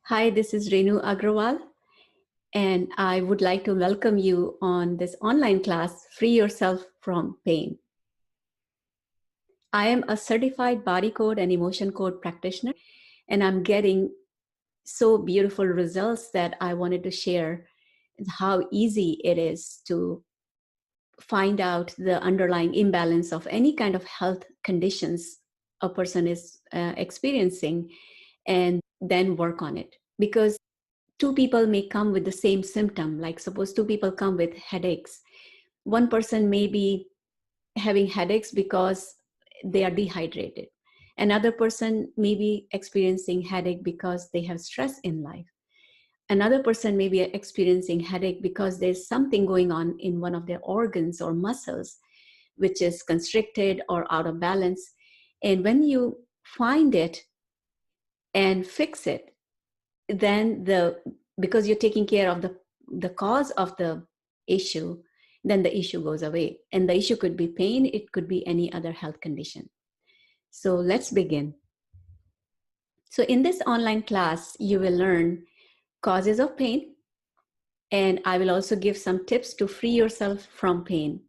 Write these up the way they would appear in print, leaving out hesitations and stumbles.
Hi, this is Renu Agrawal, and I would like to welcome you on this online class, Free Yourself from Pain. I am a certified body code and emotion code practitioner, and I'm getting so beautiful results that I wanted to share how easy it is to find out the underlying imbalance of any kind of health conditions a person is experiencing and then work on it. Because two people may come with the same symptom, like suppose two people come with headaches. One person may be having headaches because they are dehydrated. Another person may be experiencing headache because they have stress in life. Another person may be experiencing headache because there's something going on in one of their organs or muscles, which is constricted or out of balance. And when you find it and fix it, then because you're taking care of the cause of the issue, then the issue goes away. And the issue could be pain, it could be any other health condition. So let's begin. So in this online class, you will learn causes of pain, and I will also give some tips to free yourself from pain.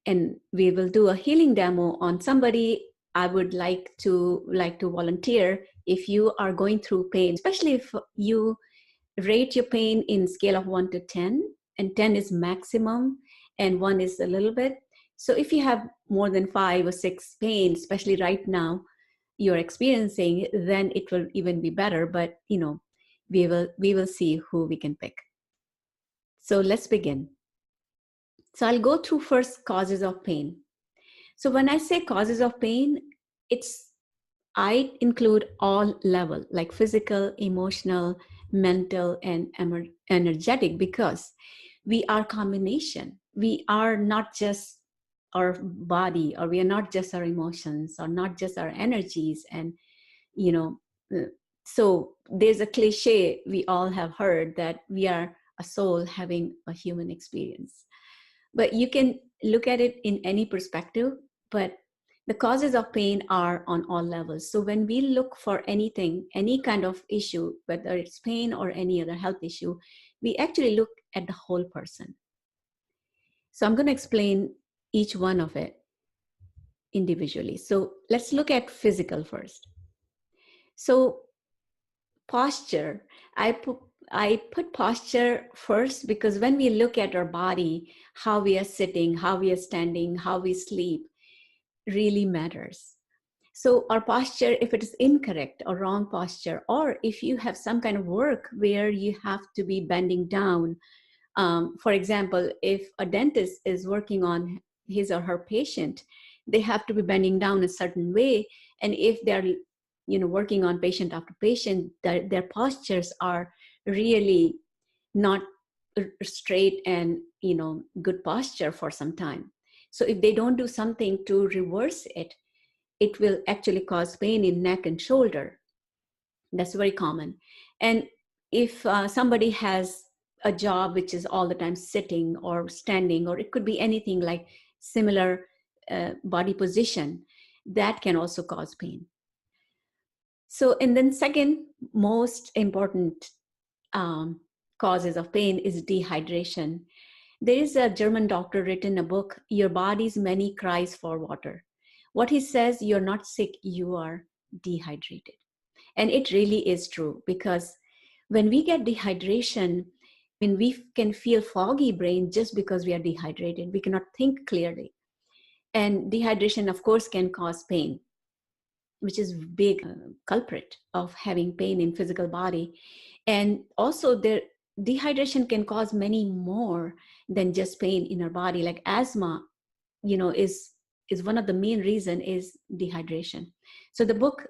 And we will do a healing demo on somebody. I would like to volunteer if you are going through pain, especially if you rate your pain in scale of 1 to 10, and 10 is maximum and 1 is a little bit. So if you have more than 5 or 6 pain, especially right now you're experiencing, then it will even be better. But we will see who we can pick. So let's begin. So I'll go through first causes of pain. So when I say causes of pain, I include all level, like physical, emotional, mental, and energetic, because we are combination. We are not just our body, or we are not just our emotions, or not just our energies. And, you know, uh, so there's a cliche we all have heard that we are a soul having a human experience. But you can look at it in any perspective, but the causes of pain are on all levels. So when we look for anything, any kind of issue, whether it's pain or any other health issue, we actually look at the whole person. So I'm going to explain each one of it individually. So let's look at physical first. So posture, I put posture first because when we look at our body, how we are sitting, how we are standing, how we sleep really matters. So our posture, if it is incorrect or wrong posture, or if you have some kind of work where you have to be bending down, for example, if a dentist is working on his or her patient, they have to be bending down a certain way. And if they're working on patient after patient, their postures are really not straight and good posture for some time. So if they don't do something to reverse it, it will actually cause pain in neck and shoulder. That's very common. And if somebody has a job which is all the time sitting or standing, or it could be anything like similar body position, that can also cause pain. So, and then second most important um, causes of pain is dehydration. There is a German doctor written a book, Your Body's Many Cries for Water. What he says, you're not sick, you are dehydrated. And it really is true, because when we get dehydration, when we can feel foggy brain just because we are dehydrated, we cannot think clearly. And dehydration, of course, can cause pain, which is big culprit of having pain in physical body. And also dehydration can cause many more than just pain in our body, like asthma, is one of the main reason is dehydration. So the book,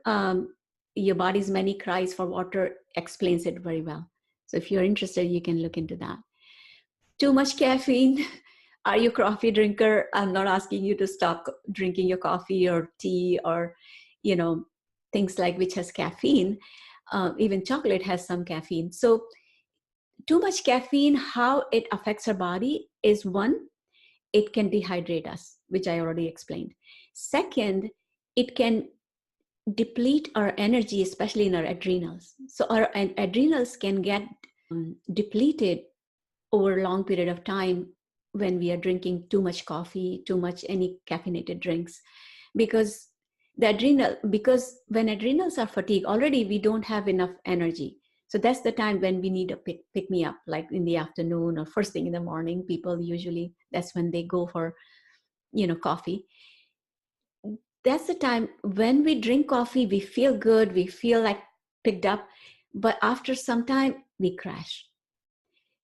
Your Body's Many Cries for Water, explains it very well. So if you're interested, you can look into that. Too much caffeine. Are you a coffee drinker? I'm not asking you to stop drinking your coffee or tea or, things like which has caffeine. Even chocolate has some caffeine. So too much caffeine, how it affects our body is one, it can dehydrate us, which I already explained. Second, it can deplete our energy, especially in our adrenals. So our adrenals can get depleted over a long period of time when we are drinking too much coffee, too much any caffeinated drinks, because because when adrenals are fatigued, already we don't have enough energy. So that's the time when we need a pick me up, like in the afternoon or first thing in the morning. People usually, that's when they go for, coffee. That's the time when we drink coffee, we feel good, we feel like picked up, but after some time we crash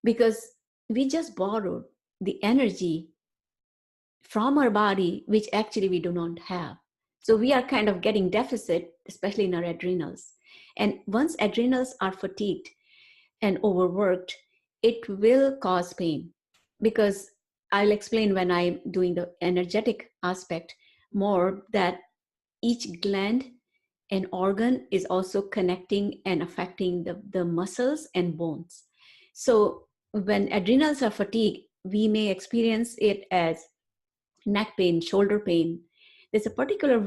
because we just borrowed the energy from our body, which actually we do not have. So we are kind of getting deficit, especially in our adrenals. And once adrenals are fatigued and overworked, it will cause pain, because I'll explain when I'm doing the energetic aspect more, that each gland and organ is also connecting and affecting the muscles and bones. So when adrenals are fatigued, we may experience it as neck pain, shoulder pain. There's a particular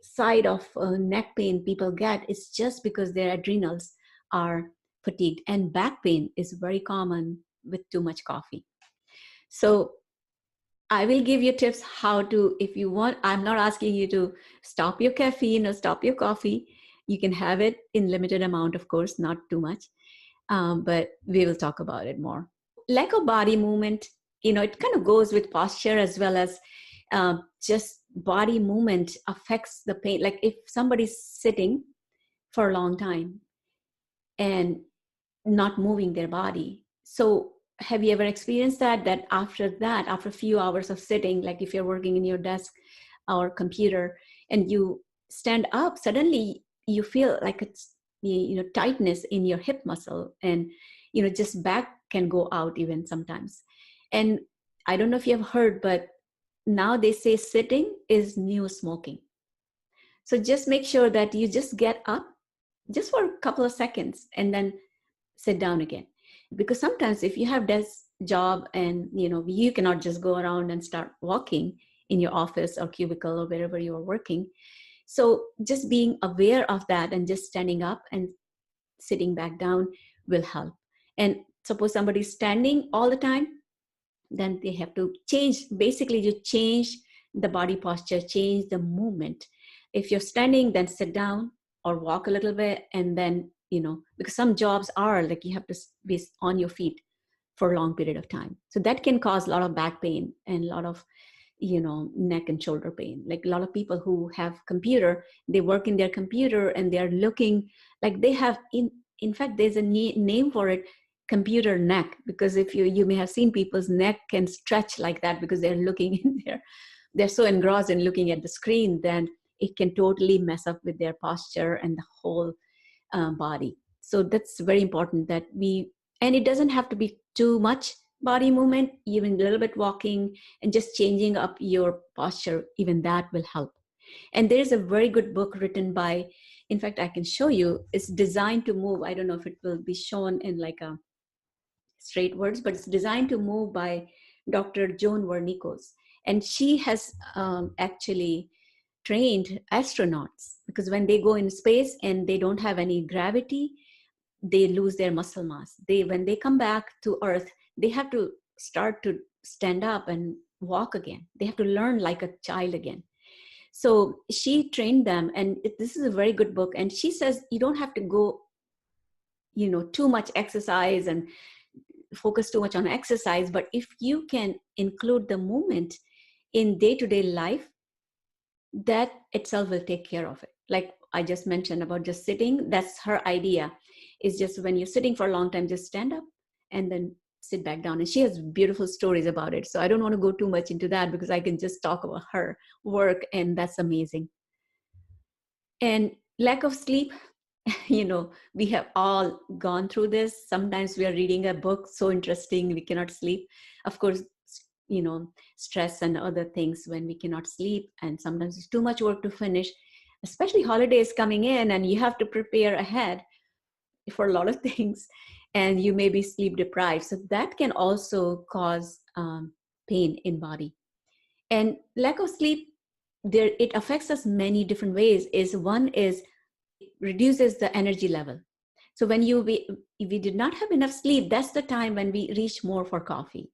side of neck pain people get. It's just because their adrenals are fatigued. And back pain is very common with too much coffee. So I will give you tips how to, if you want. I'm not asking you to stop your caffeine or stop your coffee. You can have it in limited amount, of course, not too much. But we will talk about it more. Lack of body movement, it kind of goes with posture as well as just body movement affects the pain. Like if somebody's sitting for a long time and not moving their body. So have you ever experienced that after a few hours of sitting, like if you're working in your desk or computer and you stand up, suddenly you feel like it's, tightness in your hip muscle, and just back can go out even sometimes. And I don't know if you have heard, but now they say sitting is new smoking. So just make sure that you just get up just for a couple of seconds and then sit down again. Because sometimes if you have desk job and you cannot just go around and start walking in your office or cubicle or wherever you are working. So just being aware of that and just standing up and sitting back down will help. And suppose somebody's standing all the time, then they have to change. Basically, you change the body posture, change the movement. If you're standing, then sit down or walk a little bit. And then, because some jobs are like you have to be on your feet for a long period of time. So that can cause a lot of back pain and a lot of, neck and shoulder pain. Like a lot of people who have computer, they work in their computer and they're looking like they have, in fact, there's a name for it, computer neck, because if you may have seen people's neck can stretch like that because they're looking in there, they're so engrossed in looking at the screen, then it can totally mess up with their posture and the whole body. So that's very important that and it doesn't have to be too much body movement, even a little bit walking and just changing up your posture, even that will help. And there is a very good book written by, in fact, I can show you, it's Designed to Move. I don't know if it will be shown in like a straight words, but it's Designed to Move by Dr. Joan Vernikos. And she has actually trained astronauts, because when they go in space and they don't have any gravity, they lose their muscle mass. When they come back to Earth, they have to start to stand up and walk again. They have to learn like a child again. So she trained them, and this is a very good book. And she says you don't have to go, too much exercise and focus too much on exercise, but if you can include the movement in day-to-day life, that itself will take care of it. Like I just mentioned about just sitting, that's her idea. Is just when you're sitting for a long time, just stand up and then sit back down. And she has beautiful stories about it. So I don't want to go too much into that because I can just talk about her work, and that's amazing. And lack of sleep, we have all gone through this. Sometimes we are reading a book so interesting, we cannot sleep. Of course, stress and other things when we cannot sleep, and sometimes it's too much work to finish, especially holidays coming in and you have to prepare ahead for a lot of things, and you may be sleep deprived. So that can also cause pain in body. And lack of sleep, there, it affects us many different ways. Is one is reduces the energy level. So when if we did not have enough sleep, that's the time when we reach more for coffee.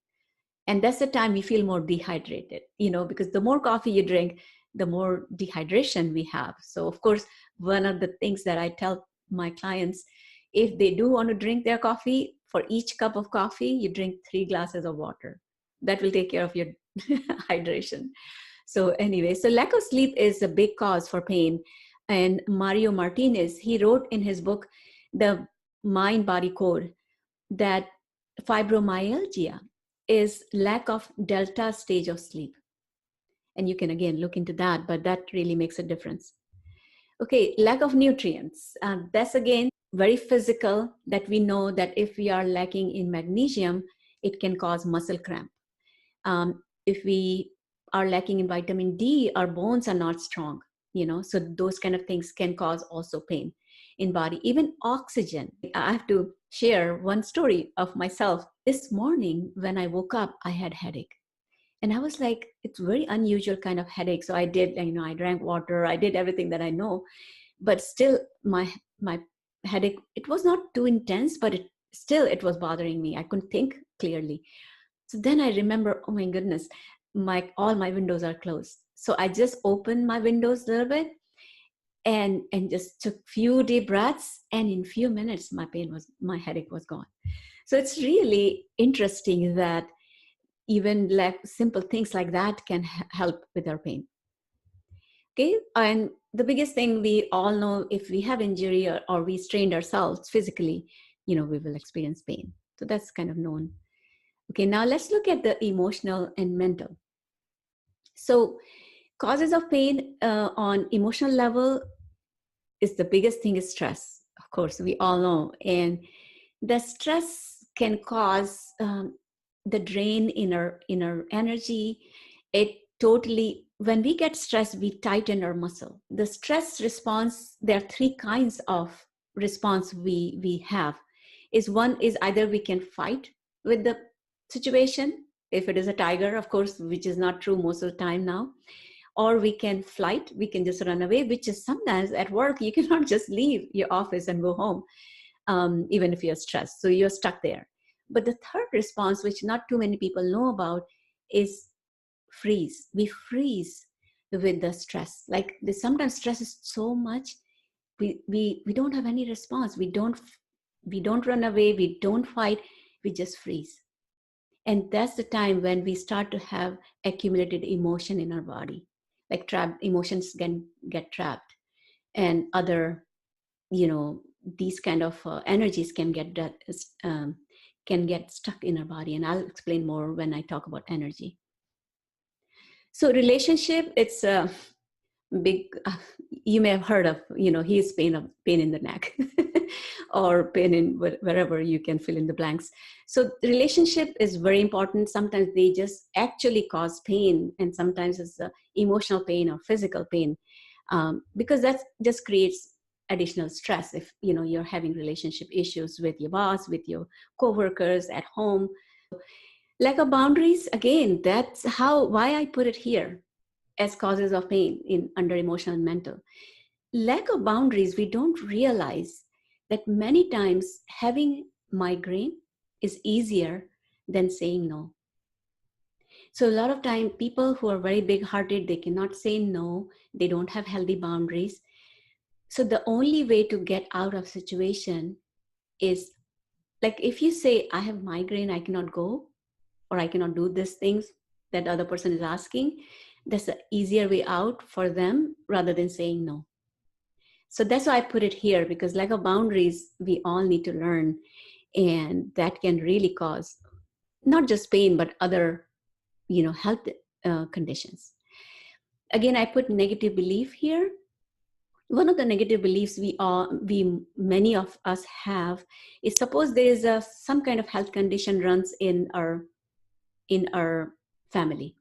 And that's the time we feel more dehydrated, because the more coffee you drink, the more dehydration we have. So of course, one of the things that I tell my clients, if they do want to drink their coffee, for each cup of coffee, you drink 3 glasses of water. That will take care of your hydration. So anyway, so lack of sleep is a big cause for pain. And Mario Martinez, he wrote in his book, The Mind Body Code, that fibromyalgia is lack of delta stage of sleep. And you can again look into that, but that really makes a difference. Okay, lack of nutrients. That's again very physical, that we know that if we are lacking in magnesium, it can cause muscle cramp. If we are lacking in vitamin D, our bones are not strong, so those kind of things can cause also pain in body. Even oxygen. I have to share one story of myself. This morning when I woke up, I had headache. And I was like, it's very unusual kind of headache. So I did, I drank water, I did everything that I know, but still my headache, it was not too intense, but it was bothering me. I couldn't think clearly. So then I remember, oh my goodness, all my windows are closed. So I just opened my windows a little bit and just took few deep breaths, and in few minutes my headache was gone. So it's really interesting that even simple things like that can help with our pain. Okay, and the biggest thing we all know, if we have injury or we strained ourselves physically, we will experience pain. So that's kind of known. Okay, now let's look at the emotional and mental. So causes of pain on emotional level is the biggest thing is stress. Of course, we all know. And the stress can cause the drain in our energy. It totally, when we get stressed, we tighten our muscle. The stress response, there are 3 kinds of response we have. One is either we can fight with the situation, if it is a tiger, of course, which is not true most of the time now, or we can flight, we can just run away, which is sometimes at work, you cannot just leave your office and go home, even if you're stressed. So you're stuck there. But the third response, which not too many people know about, is freeze. We freeze with the stress. Like sometimes stress is so much, we don't have any response. We don't run away, we don't fight, we just freeze. And that's the time when we start to have accumulated emotion in our body, like trapped emotions can get trapped, and other, these kind of energies can get stuck in our body. And I'll explain more when I talk about energy. So relationship, it's a big, you may have heard of, he's pain in the neck or pain in wherever, you can fill in the blanks. So relationship is very important. Sometimes they just actually cause pain, and sometimes it's emotional pain or physical pain, because that just creates additional stress. If you're having relationship issues with your boss, with your coworkers at home. Lack of boundaries, again, that's why I put it here as causes of pain under emotional and mental. Lack of boundaries, we don't realize that many times having migraine is easier than saying no. So a lot of time, people who are very big-hearted, they cannot say no, they don't have healthy boundaries. So the only way to get out of situation is, like, if you say, I have migraine, I cannot go, or I cannot do these things that the other person is asking, that's the easier way out for them rather than saying no. So that's why I put it here, because lack of boundaries, we all need to learn. And that can really cause not just pain, but other, health conditions. Again, I put negative belief here. One of the negative beliefs many of us have is, suppose there is some kind of health condition runs in our family.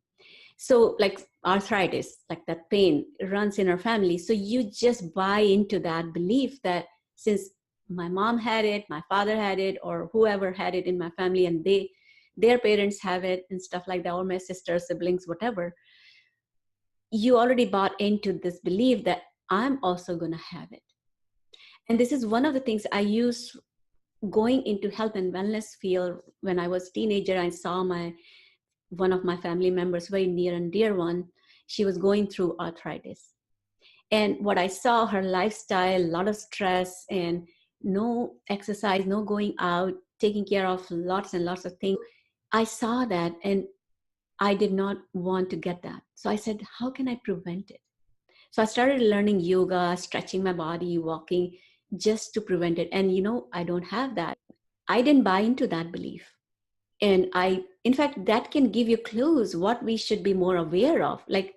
So like arthritis, like that pain runs in our family. So you just buy into that belief that since my mom had it, my father had it, or whoever had it in my family, and their parents have it and stuff like that, or my sister, siblings, whatever, you already bought into this belief that I'm also going to have it. And this is one of the things I use going into health and wellness field. When I was a teenager, I saw one of my family members, very near and dear one, she was going through arthritis. And what I saw, her lifestyle, a lot of stress and no exercise, no going out, taking care of lots and lots of things. I saw that and I did not want to get that. So I said, how can I prevent it? So I started learning yoga, stretching my body, walking, just to prevent it. And I don't have that. I didn't buy into that belief. And in fact, that can give you clues what we should be more aware of. Like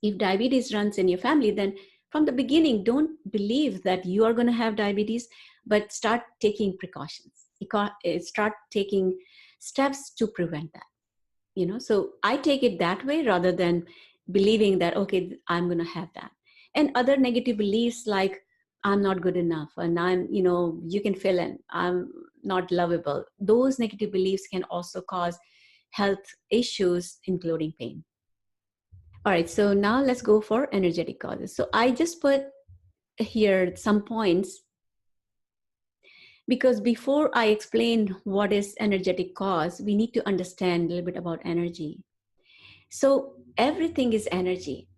if diabetes runs in your family, then from the beginning, don't believe that you are going to have diabetes, but start taking precautions. Start taking steps to prevent that. So I take it that way rather than believing that, okay, I'm going to have that. And other negative beliefs like I'm not good enough and you can fill in, I'm not lovable. Those negative beliefs can also cause health issues, including pain. All right, so now let's go for energetic causes. So I just put here some points because before I explain what is energetic cause, we need to understand a little bit about energy. So everything is energy.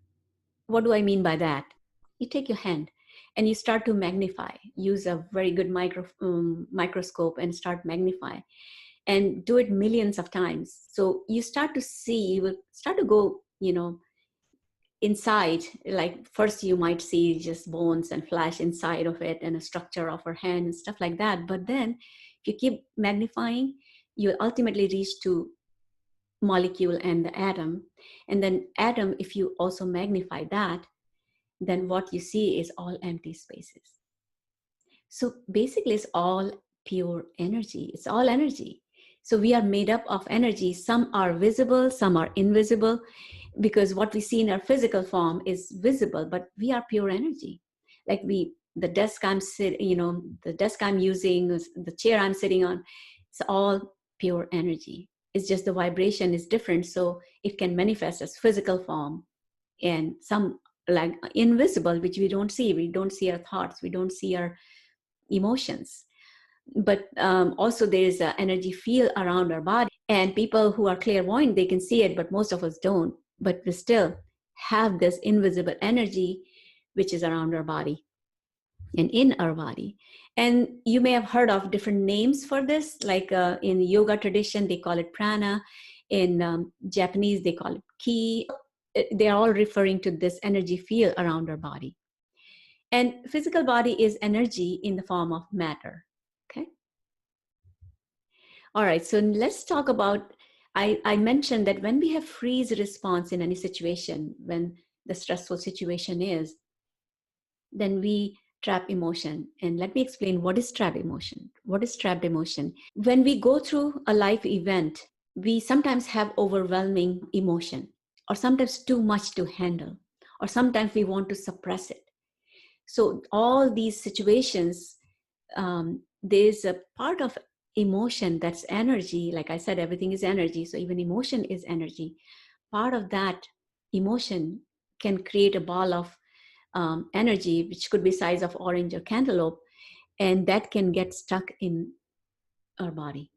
What do I mean by that? You take your hand and you start to magnify, use a very good microscope and start magnify and do it millions of times. So you start to see, you will start to go, inside. Like first you might see just bones and flesh inside of it and a structure of her hand and stuff like that. But then if you keep magnifying, you ultimately reach to molecule and the atom. And then atom, if you also magnify that, then what you see is all empty spaces. So basically it's all pure energy. It's all energy. So we are made up of energy. Some are visible, some are invisible, because what we see in our physical form is visible, but we are pure energy. Like the desk I'm sitting, the desk I'm using, the chair I'm sitting on, it's all pure energy. It's just the vibration is different, so it can manifest as physical form, and some like invisible, which we don't see. We don't see our thoughts, we don't see our emotions. But also there is an energy field around our body, and people who are clairvoyant, they can see it, but most of us don't. But we still have this invisible energy which is around our body and in our body. And you may have heard of different names for this, like in yoga tradition they call it prana, in Japanese they call it ki. They are all referring to this energy field around our body. And physical body is energy in the form of matter. Okay. All right, so let's talk about, I mentioned that when we have freeze response in any situation, when the stressful situation is, then we trap emotion. And let me explain what is trapped emotion. What is trapped emotion? When we go through a life event, we sometimes have overwhelming emotion, or sometimes too much to handle, or sometimes we want to suppress it. So all these situations, there's a part of emotion that's energy. Like I said, everything is energy. So even emotion is energy. Part of that emotion can create a ball of energy, which could be size of orange or cantaloupe, and that can get stuck in our body.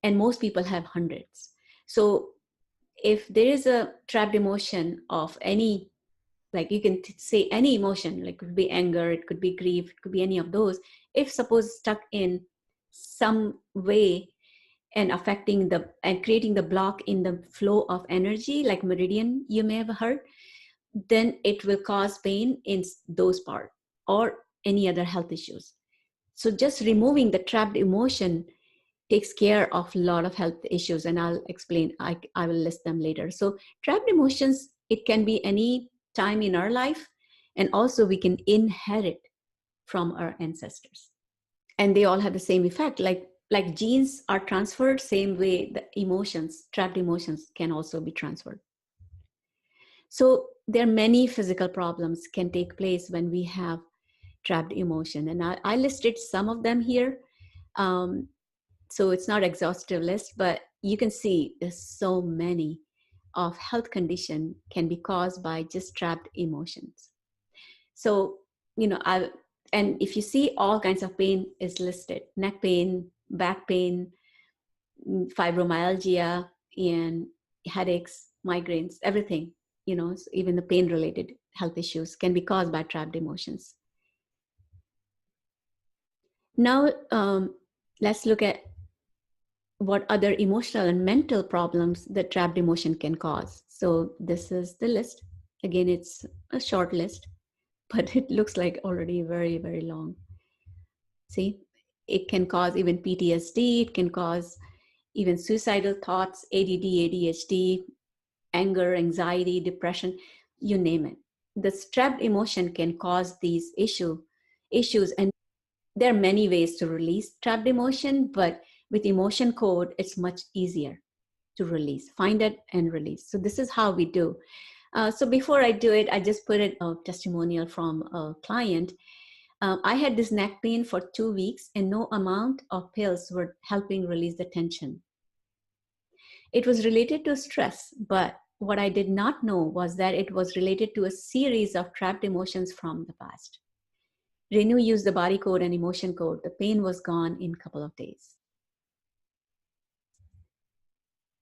And most people have hundreds. So if there is a trapped emotion of any, like you can say any emotion, like it could be anger, it could be grief, it could be any of those, if suppose stuck in some way and affecting and creating the block in the flow of energy, like meridian you may have heard, then it will cause pain in those parts or any other health issues. So just removing the trapped emotion takes care of a lot of health issues, and I'll explain, I will list them later. So trapped emotions, it can be any time in our life, and also we can inherit from our ancestors, and they all have the same effect. Like genes are transferred, same way the emotions, trapped emotions, can also be transferred. So there are many physical problems can take place when we have trapped emotion, and I listed some of them here. So it's not exhaustive list, but you can see there's so many. of health condition can be caused by just trapped emotions. So, and if you see, all kinds of pain is listed: neck pain, back pain, fibromyalgia, and headaches, migraines, everything, so even the pain related health issues can be caused by trapped emotions. Now, let's look at what other emotional and mental problems that trapped emotion can cause. So this is the list. Again, it's a short list, but it looks like already very, very long. See, it can cause even PTSD, it can cause even suicidal thoughts, ADD, ADHD, anger, anxiety, depression, you name it. The trapped emotion can cause these issues, and there are many ways to release trapped emotion, but with emotion code, it's much easier to release. Find it and release. So this is how we do. So before I do it, I just put a testimonial from a client. I had this neck pain for 2 weeks, and no amount of pills were helping release the tension. It was related to stress, but what I did not know was that it was related to a series of trapped emotions from the past. Renu used the body code and emotion code. The pain was gone in a couple of days.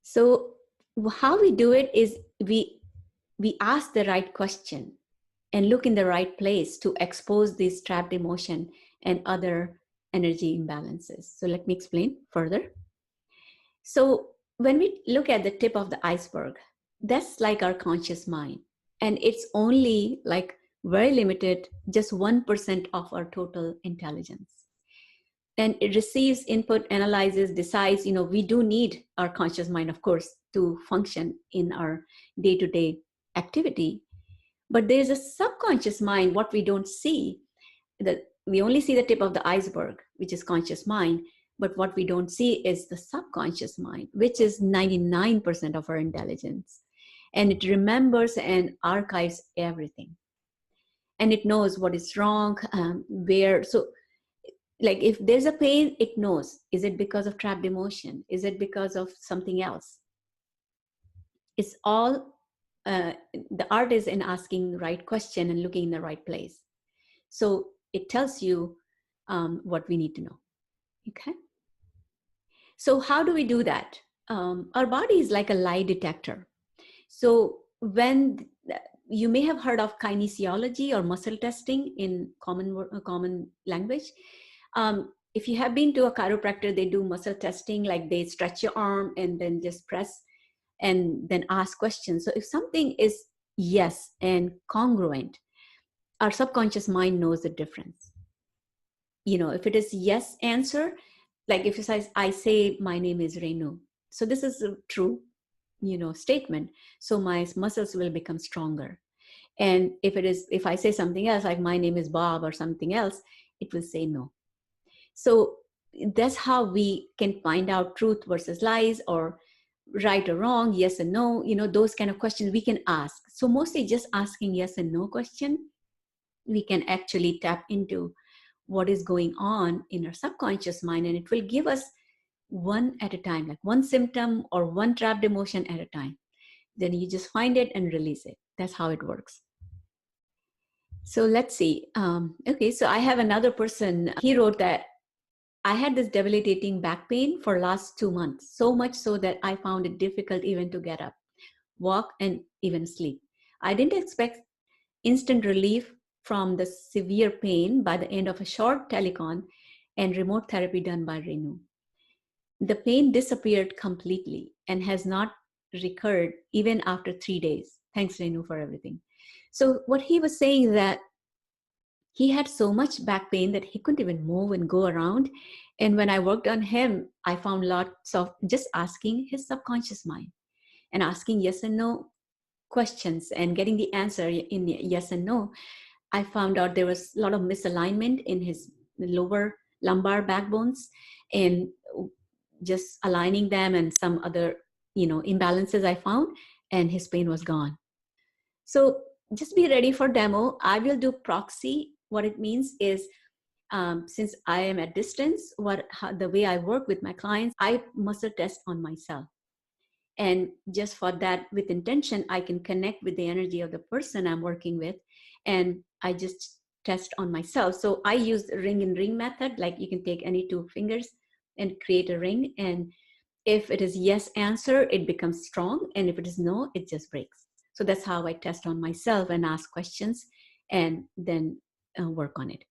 So how we do it is we ask the right question and look in the right place to expose these trapped emotion and other energy imbalances. So let me explain further. So when we look at the tip of the iceberg, that's like our conscious mind. And it's only like very limited, just 1% of our total intelligence. And it receives input, analyzes, decides. We do need our conscious mind, of course, to function in our day-to-day activity. But there's a subconscious mind, what we don't see. That we only see the tip of the iceberg, which is conscious mind. But what we don't see is the subconscious mind, which is 99% of our intelligence. And it remembers and archives everything. And it knows what is wrong, where. So like if there's a pain, it knows, is it because of trapped emotion? Is it because of something else? It's all, the art is in asking the right question and looking in the right place. So it tells you what we need to know. Okay. So how do we do that? Our body is like a lie detector. So when you may have heard of kinesiology or muscle testing in common language. If you have been to a chiropractor, they do muscle testing, like they stretch your arm and then just press and then ask questions. So if something is yes and congruent, our subconscious mind knows the difference. If it is yes answer, like if I say my name is Renu, so this is a true statement, so my muscles will become stronger. And if I say something else, like my name is Bob or something else, it will say no. So that's how we can find out truth versus lies, or right or wrong, yes and no, those kind of questions we can ask. So mostly just asking yes and no question, we can actually tap into what is going on in our subconscious mind, and it will give us one at a time, like one symptom or one trapped emotion at a time. Then you just find it and release it. That's how it works. So let's see. Okay, so I have another person. He wrote that I had this debilitating back pain for last 2 months, so much so that I found it difficult even to get up, walk, and even sleep. I didn't expect instant relief from the severe pain by the end of a short telecon and remote therapy done by Renu. The pain disappeared completely and has not recurred even after 3 days. Thanks, Renu, for everything. So what he was saying, that he had so much back pain that he couldn't even move and go around. And when I worked on him, I found lots of just asking his subconscious mind and asking yes and no questions and getting the answer in yes and no. I found out there was a lot of misalignment in his lower lumbar backbones, and just aligning them and some other, imbalances I found, and his pain was gone. So just be ready for demo. I will do proxy. What it means is, since I am at distance, the way I work with my clients, I muscle test on myself. And just for that, with intention, I can connect with the energy of the person I'm working with. And I just test on myself. So I use the ring and ring method. Like you can take any two fingers and create a ring. And if it is yes answer, it becomes strong. And if it is no, it just breaks. So that's how I test on myself and ask questions and then work on it.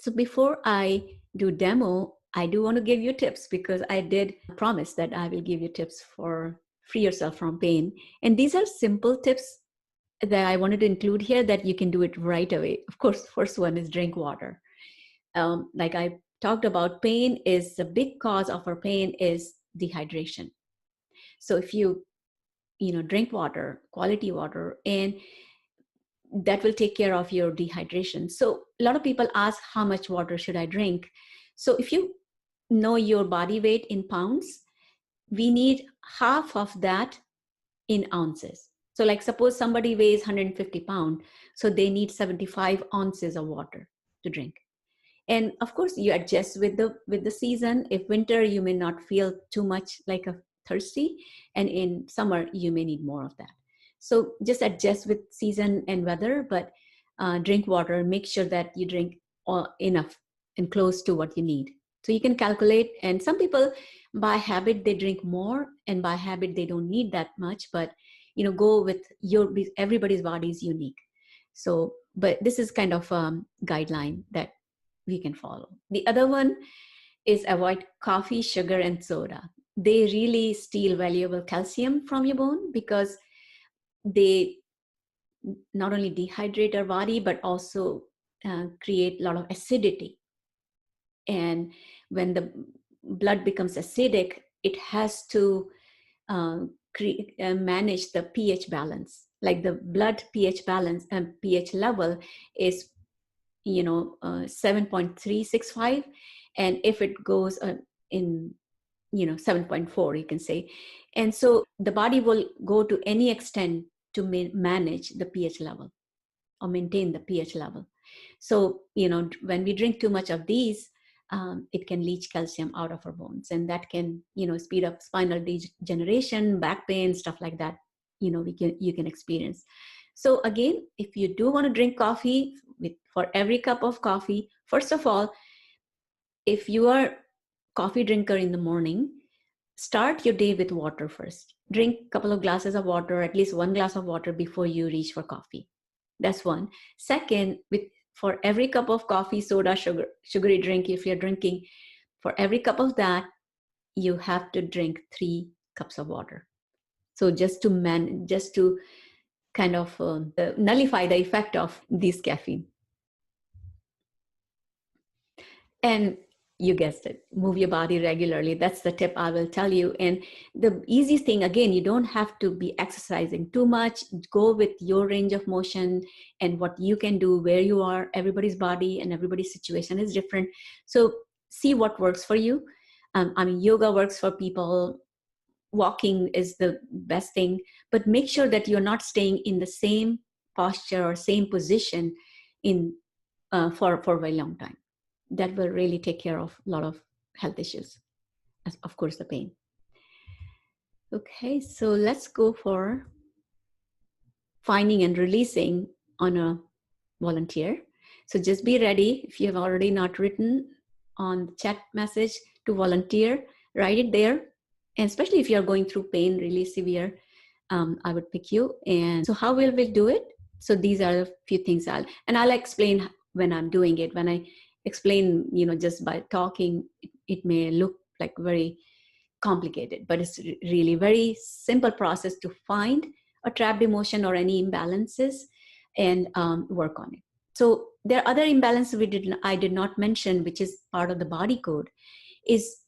So before I do demo, I do want to give you tips, because I did promise that I will give you tips for free yourself from pain. And these are simple tips that I wanted to include here that you can do it right away. Of course, first one is drink water. Like I talked about, pain is the big cause of our pain is dehydration. So if you drink water, quality water, and that will take care of your dehydration. So a lot of people ask, how much water should I drink? So if you know your body weight in pounds, we need half of that in ounces. So like suppose somebody weighs 150 pounds, so they need 75 ounces of water to drink. And of course you adjust with the season. If winter, you may not feel too much like a thirsty, and in summer you may need more of that. So just adjust with season and weather, but drink water. Make sure that you drink enough and close to what you need. So you can calculate. And some people, by habit, they drink more, and by habit they don't need that much. But go with everybody's body is unique. So, but this is kind of a guideline that we can follow. The other one is avoid coffee, sugar, and soda. They really steal valuable calcium from your bone, because they not only dehydrate our body, but also create a lot of acidity. And when the blood becomes acidic, it has to manage the pH balance. Like the blood pH balance and pH level is 7.365, and if it goes in 7.4, you can say. And so the body will go to any extent to manage the pH level or maintain the pH level. So when we drink too much of these, it can leach calcium out of our bones, and that can speed up spinal degeneration, back pain, stuff like that. You can experience. So again, if you do want to drink coffee, for every cup of coffee, first of all, if you are coffee drinker in the morning, start your day with water first. Drink a couple of glasses of water, at least one glass of water before you reach for coffee. That's one. Second, for every cup of coffee, soda, sugary drink, if you're drinking, for every cup of that, you have to drink 3 cups of water. So just to kind of nullify the effect of this caffeine. And you guessed it, move your body regularly. That's the tip I will tell you. And the easiest thing, again, you don't have to be exercising too much. Go with your range of motion and what you can do, where you are. Everybody's body and everybody's situation is different. So see what works for you. Yoga works for people. Walking is the best thing, but make sure that you're not staying in the same posture or same position for a very long time. That will really take care of a lot of health issues, as of course the pain. Okay, so let's go for finding and releasing on a volunteer. So just be ready. If you have already not written on the chat message to volunteer, write it there. And especially if you're going through pain really severe, I would pick you. And so how will we do it? So these are a few things I'll explain when I'm doing it. When I explain, just by talking, it may look like very complicated, but it's really very simple process to find a trapped emotion or any imbalances and work on it. So there are other imbalances I did not mention, which is part of the body code, is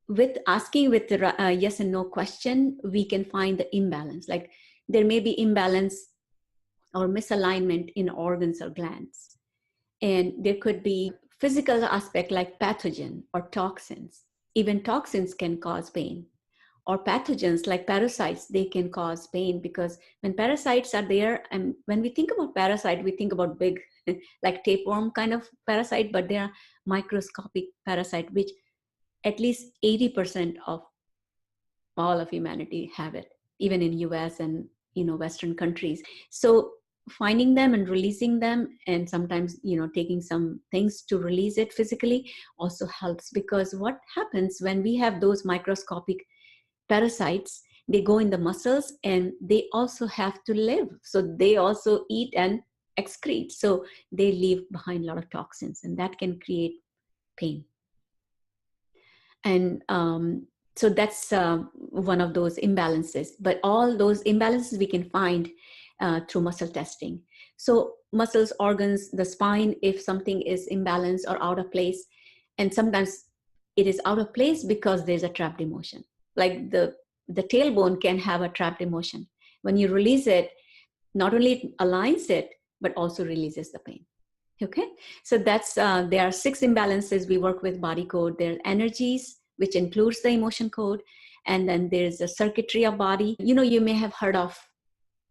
with asking with the yes and no question, we can find the imbalance. Like there may be imbalance or misalignment in organs or glands. And there could be physical aspect like pathogen or toxins. Even toxins can cause pain. Or pathogens like parasites, they can cause pain, because when parasites are there, and when we think about parasite, we think about big, like tapeworm kind of parasite, but they are microscopic parasite, which at least 80% of all of humanity have it, even in US and Western countries. So finding them and releasing them, and sometimes taking some things to release it physically also helps, because what happens when we have those microscopic parasites, they go in the muscles and they also have to live, so they also eat and excrete, so they leave behind a lot of toxins, and that can create pain. And so that's one of those imbalances. But all those imbalances we can find through muscle testing. So muscles, organs, the spine, if something is imbalanced or out of place, and sometimes it is out of place because there's a trapped emotion. Like the tailbone can have a trapped emotion. When you release it, not only it aligns it, but also releases the pain. Okay, so that's there are 6 imbalances we work with body code. There are energies, which includes the emotion code, and then there's a circuitry of body. You may have heard of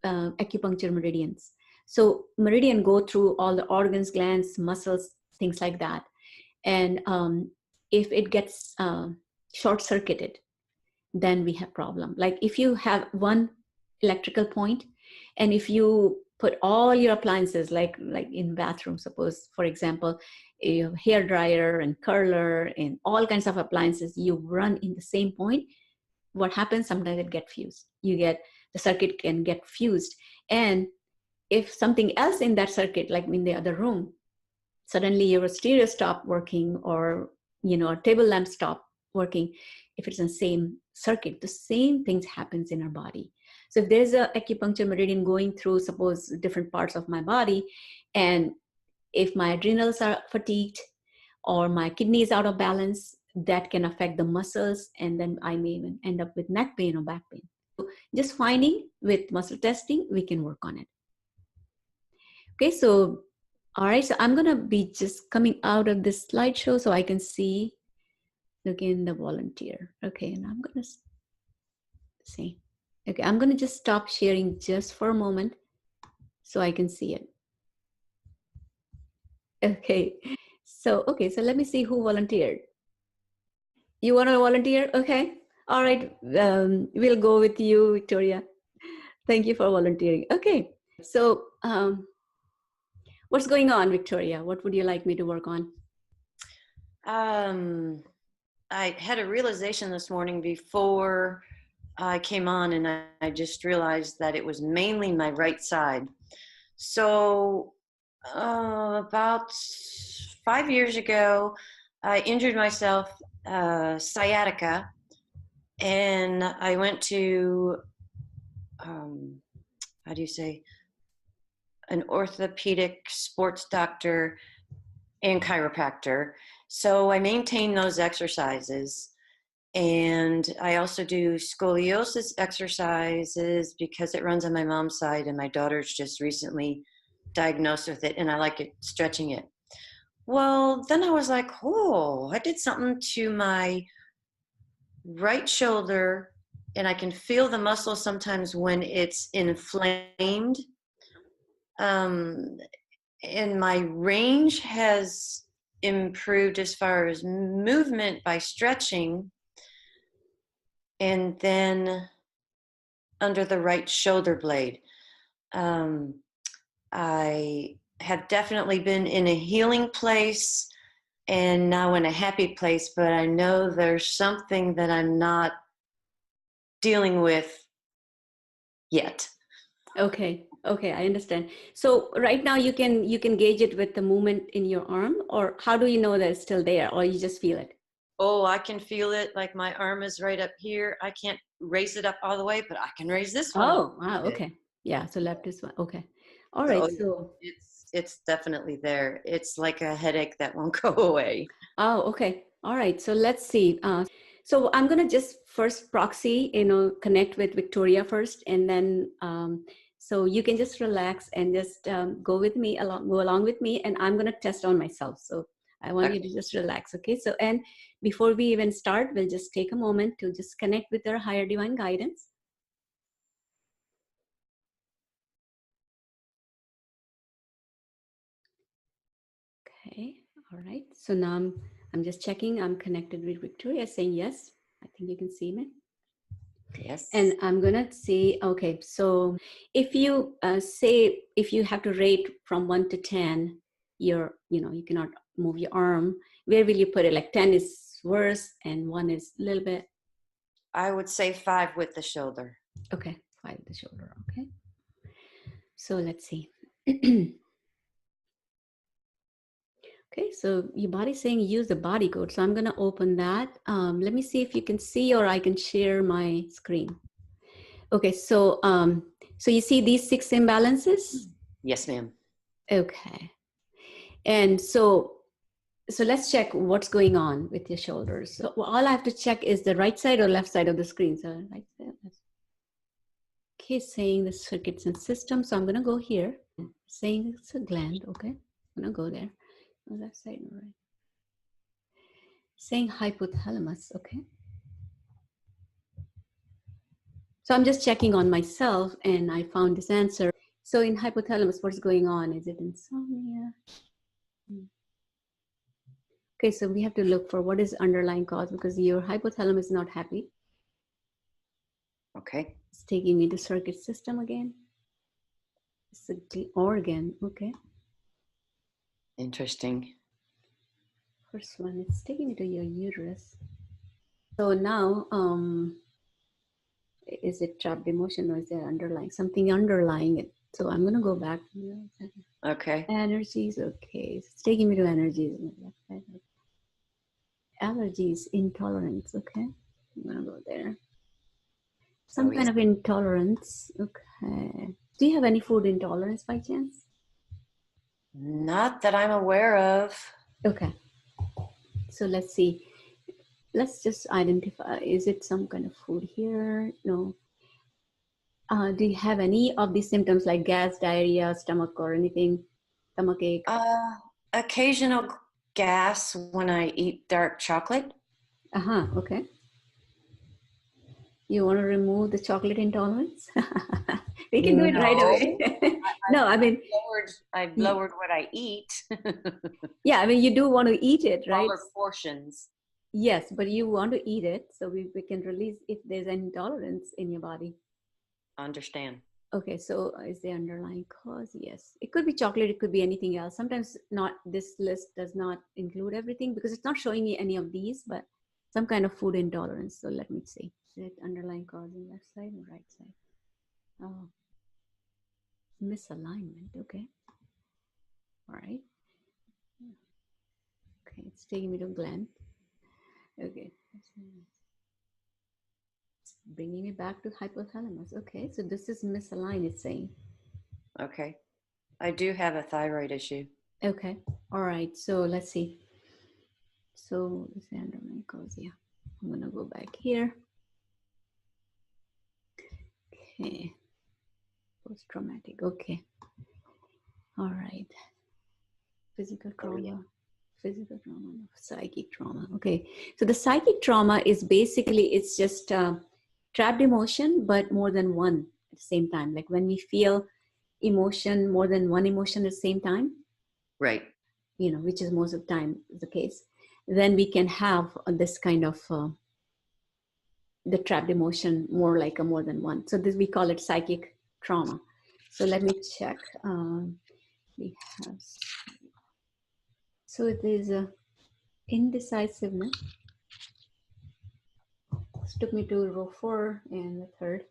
acupuncture meridians. So meridian go through all the organs, glands, muscles, things like that. And if it gets short circuited, then we have problem. Like if you have one electrical point, and if you put all your appliances, like in bathroom, suppose for example, a hair dryer and curler and all kinds of appliances, you run in the same point, what happens? Sometimes it get fused. The circuit can get fused, and if something else in that circuit, like in the other room, suddenly your stereo stop working, or a table lamp stop working, if it's in the same circuit, the same things happens in our body. So if there's a acupuncture meridian going through, suppose, different parts of my body, and if my adrenals are fatigued or my kidney is out of balance, that can affect the muscles, and then I may even end up with neck pain or back pain. So just finding with muscle testing, we can work on it. Okay, so all right, so I'm gonna be just coming out of this slideshow so I can see again the volunteer. Okay, and I'm gonna see. Okay, I'm gonna just stop sharing just for a moment so I can see it. Okay, so let me see who volunteered. You want to volunteer? Okay, all right. We'll go with you, Victoria. Thank you for volunteering. Okay, so what's going on, Victoria? What would you like me to work on? I had a realization this morning before I came on, and I just realized that it was mainly my right side. So about 5 years ago, I injured myself, sciatica, and I went to, how do you say, an orthopedic sports doctor and chiropractor. So I maintain those exercises. And I also do scoliosis exercises because it runs on my mom's side, and my daughter's just recently diagnosed with it, and I like it, stretching it. Well, then I was like, oh, I did something to my right shoulder, and I can feel the muscle sometimes when it's inflamed. And my range has improved as far as movement by stretching. And then under the right shoulder blade. I have definitely been in a healing place and now in a happy place, but I know there's something that I'm not dealing with yet. Okay, I understand. So right now you can gauge it with the movement in your arm, or how do you know that it's still there, or you just feel it? Oh, I can feel it. Like my arm is right up here. I can't raise it up all the way, but I can raise this one. Oh, wow, okay. Yeah, so left is one. Okay. All right. So So it's definitely there. It's like a headache that won't go away. oh, okay. All right. So let's see. So I'm gonna just first proxy, connect with Victoria first, and then so you can just relax and just go along with me, and I'm gonna test on myself. So I want you to just relax. Okay. So, and before we even start, we'll just take a moment to just connect with our higher divine guidance. Okay. All right. So now I'm just checking. I'm connected with Victoria, saying yes. I think you can see me. Yes. And I'm gonna see, okay, so if you say, if you have to rate from 1 to 10, you cannot move your arm, where will you put it? Like 10 is worse and 1 is a little bit. I would say 5 with the shoulder. Okay, 5 the shoulder. Okay. So let's see. Okay, so your body's saying use the body code. So I'm gonna open that. Let me see if you can see, or I can share my screen. Okay, so so you see these 6 imbalances? Yes, ma'am. Okay. And so let's check what's going on with your shoulders. So all I have to check is the right side or left side of the screen. So right side, left. Okay, saying the circuits and systems. So I'm gonna go here. Saying it's a gland. Okay, I'm gonna go there. Left side and right. Saying hypothalamus. Okay. So I'm just checking on myself, and I found this answer. So in hypothalamus, what's going on? Is it insomnia? Okay, so we have to look for what is underlying cause, because your hypothalamus is not happy. Okay. It's taking me to circuit system again. It's the organ. Okay. Interesting. First one, it's taking me to your uterus. So now, is it trapped emotion, or is there underlying something underlying it? So I'm gonna go back. Okay. Energies. Okay, so it's taking me to energies. Allergies, intolerance. Okay, I'm gonna go there. Some kind yes. of intolerance. Okay. Do you have any food intolerance by chance? Not that I'm aware of. Okay. So let's see. Let's just identify. Is it some kind of food here? No. Do you have any of these symptoms like gas, diarrhea, stomach, or anything? Stomach ache? Occasional gas when I eat dark chocolate. Okay. You want to remove the chocolate intolerance? We can do it right No. away. No, I mean, I've lowered what I eat. yeah, I mean, you do want to eat it, right? Smaller portions. Yes, but you want to eat it, so we can release if there's an intolerance in your body. Understand. Okay, so is the underlying cause? Yes. It could be chocolate, it could be anything else. Sometimes not, this list does not include everything because it's not showing me any of these, but some kind of food intolerance. So let me see. Is it underlying cause in left side or right side? Oh, misalignment. Okay. All right. Okay, it's taking me to gland. Okay. It's bringing me back to hypothalamus. Okay, so this is misaligned, it's saying. Okay. I do have a thyroid issue. Okay. All right. So let's see. So this is underlying cause. Yeah. I'm gonna go back here. Okay. Post-traumatic. Okay. All right. Physical trauma. Yeah. Physical trauma. Psychic trauma. Okay. So the psychic trauma is basically, it's just trapped emotion, but more than one at the same time. Like when we feel emotion, more than one emotion at the same time, Right. which is most of the time the case, then we can have this kind of the trapped emotion more like a more than one. So this, we call it psychic trauma. So let me check. We have, so it is a indecisiveness. This took me to row 4 and the third.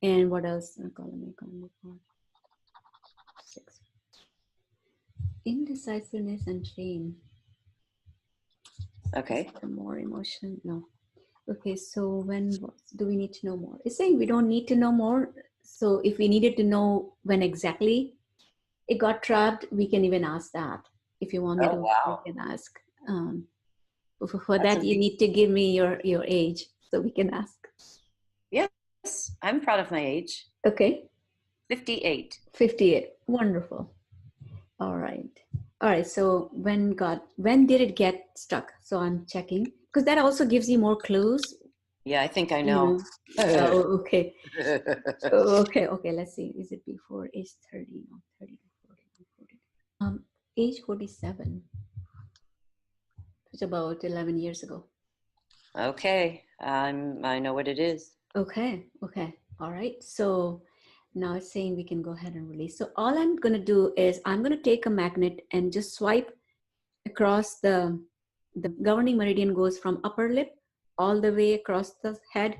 And what else? Column 6. Indecisiveness and shame. Okay. More emotion? No. Okay, so when do we need to know more? It's saying we don't need to know more. So if we needed to know when exactly it got trapped, we can even ask that. If you want me Oh, to, wow. we can ask. For That's that, you amazing. need to give me your age so we can ask. Yes. I'm proud of my age. Okay. 58. 58. Wonderful. All right. All right. So when did it get stuck? So I'm checking because that also gives you more clues. Yeah, I think I know. Oh, okay. Okay. Okay. Let's see. Is it before age 30? No, 30 to 40. Age 47. It's about 11 years ago. Okay. I know what it is. Okay. Okay. All right. So now it's saying we can go ahead and release. So all I'm going to do is I'm going to take a magnet and just swipe across the governing meridian goes from upper lip all the way across the head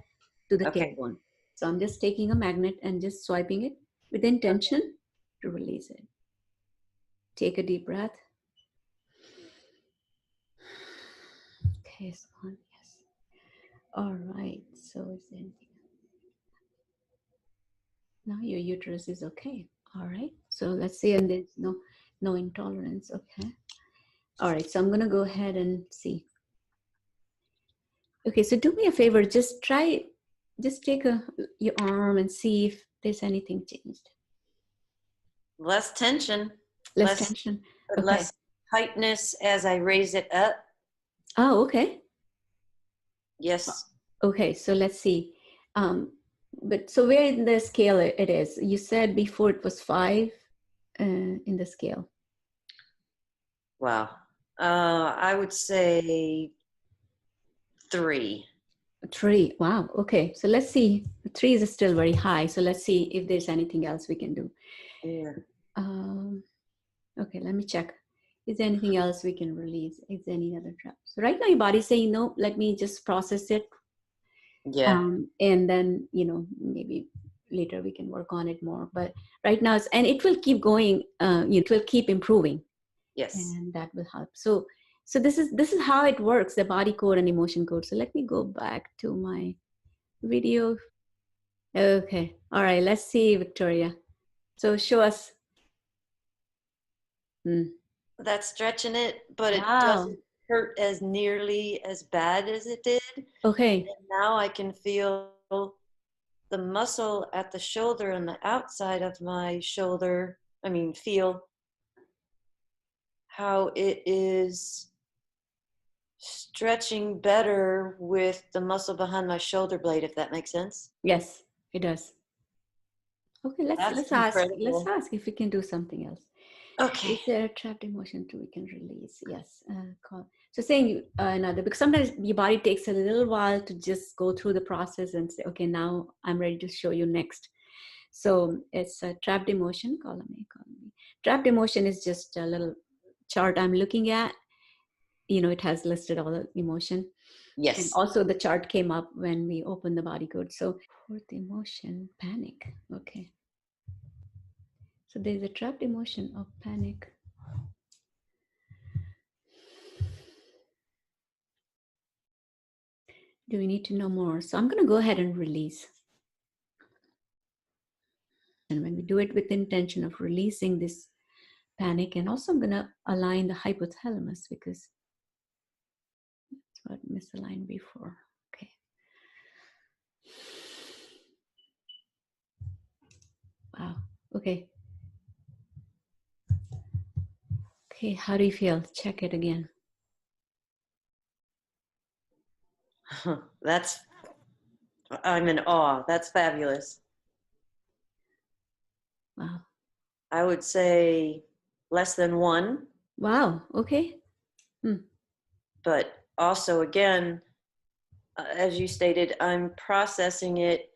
to the Okay. tailbone. So I'm just taking a magnet and just swiping it with Okay. intention to release it. Take a deep breath. Okay, Swan, yes. All right. So is there anything? Now your uterus is okay. All right. So let's see, and there's no intolerance. Okay. All right. So I'm gonna go ahead and see. Okay. So do me a favor. Just take your arm and see if there's anything changed. Less tension, Less less tension. but Okay. less tightness as I raise it up. Oh, okay. Yes. Okay. So let's see. Um, but so where in the scale it is? You said before it was 5 in the scale. Wow. I would say 3. 3. Wow. Okay. So let's see. 3 is still very high. So let's see if there's anything else we can do. Yeah. Um, okay. Let me check. Is there anything else we can release? Is there any other trap? So right now your body's saying, no, let me just process it. Yeah. And then, maybe later we can work on it more. But right now, and it will keep going. It will keep improving. Yes. And that will help. So this is how it works, the body code and emotion code. So let me go back to my video. Okay. All right. Let's see, Victoria. So show us. That's stretching it, but it Wow. doesn't hurt as nearly as bad as it did. Okay. And now I can feel the muscle at the shoulder and the outside of my shoulder. Feel how it is stretching better with the muscle behind my shoulder blade, if that makes sense. Yes, it does. Okay. Let's That's let's ask. Let's incredible. ask if we can do something else. Okay. Is there a trapped emotion too we can release? Yes. So saying another, because sometimes your body takes a little while to just go through the process and say, okay, now I'm ready to show you next. So it's a trapped emotion, column A, column B. Trapped emotion is just a little chart I'm looking at. It has listed all the emotion. And Yes. also the chart came up when we opened the body code. So fourth emotion, panic. Okay. So there's a trapped emotion of panic. Do we need to know more? So I'm going to go ahead and release. And when we do it with the intention of releasing this panic, and also I'm going to align the hypothalamus because that's what misaligned before. Okay. Wow. Okay. Okay. How do you feel? Check it again. I'm in awe. That's fabulous. Wow. I would say less than 1, Wow. Okay. but also, again, as you stated, I'm processing it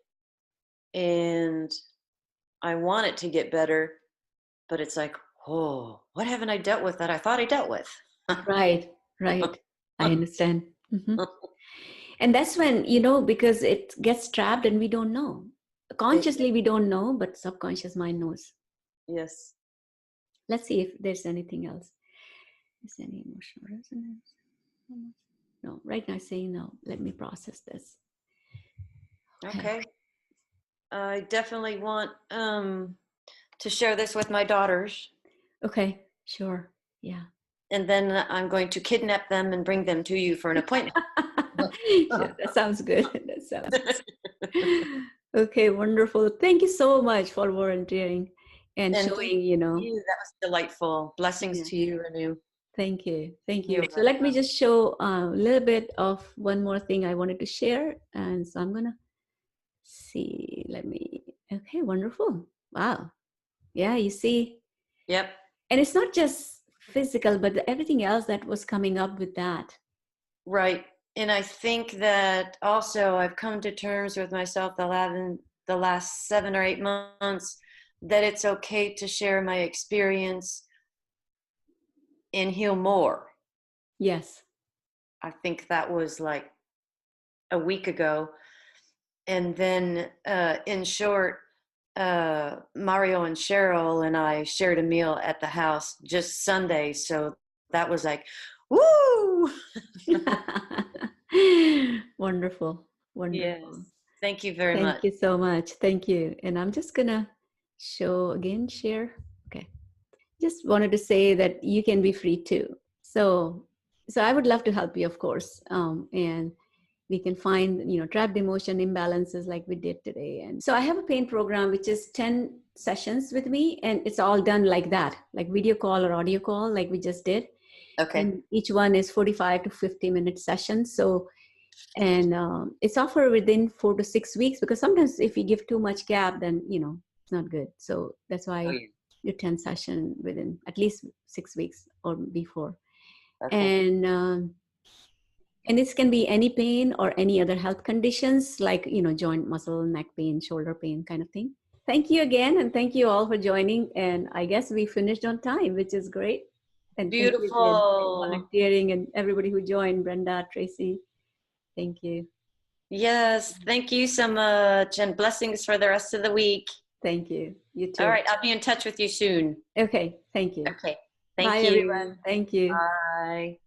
and I want it to get better, but it's like, oh, what haven't I dealt with that I thought I dealt with? Right. Right. I understand. And that's when, because it gets trapped and we don't know. Consciously, we don't know, but subconscious mind knows. Yes. Let's see if there's anything else. Is there any emotional resonance? No, right now saying no. Let me process this. Okay. I definitely want to share this with my daughters, Okay, sure. Yeah. and then I'm going to kidnap them and bring them to you for an appointment. Sure, that sounds good. That sounds good. Okay, wonderful. Thank you so much for volunteering and And thank showing, you. That was delightful. Blessings Yeah. to you, Anu. Thank you. Thank you. You're So let me welcome. just show a little bit of one more thing I wanted to share. And so I'm going to see. Okay, wonderful. Wow. Yeah, you see. Yep. And it's not just physical, but everything else that was coming up with that. Right. and I think that also I've come to terms with myself the last 7 or 8 months that it's okay to share my experience and heal more. Yes. I think that was like a week ago. And then, in short, Mario and Cheryl and I shared a meal at the house just Sunday. So that was like, woo! Wonderful. Yes. Wonderful. Thank you very Thank much. you so much. Thank you. And I'm just gonna show again, share. Okay. Just wanted to say that you can be free too. So I would love to help you, of course. And we can find, trapped emotion imbalances like we did today. And so I have a pain program, which is 10 sessions with me, and it's all done like that, like video call or audio call, like we just did. Okay. And each one is 45 to 50-minute sessions. So, and it's offered within 4 to 6 weeks, because sometimes if you give too much gap, then, it's not good. So that's Oh, why yeah. you 10 session within at least 6 weeks or before. Okay. And this can be any pain or any other health conditions like, joint, muscle, neck pain, shoulder pain kind of thing. Thank you again. And thank you all for joining. And I guess we finished on time, which is great. And thank you again for Beautiful. volunteering and everybody who joined, Brenda, Tracy. Thank you. Yes. Thank you so much. And blessings for the rest of the week. Thank you. You All too. right. I'll be in touch with you soon. Okay. Thank you. Okay. Bye, Thank everyone. you. Thank you. Bye.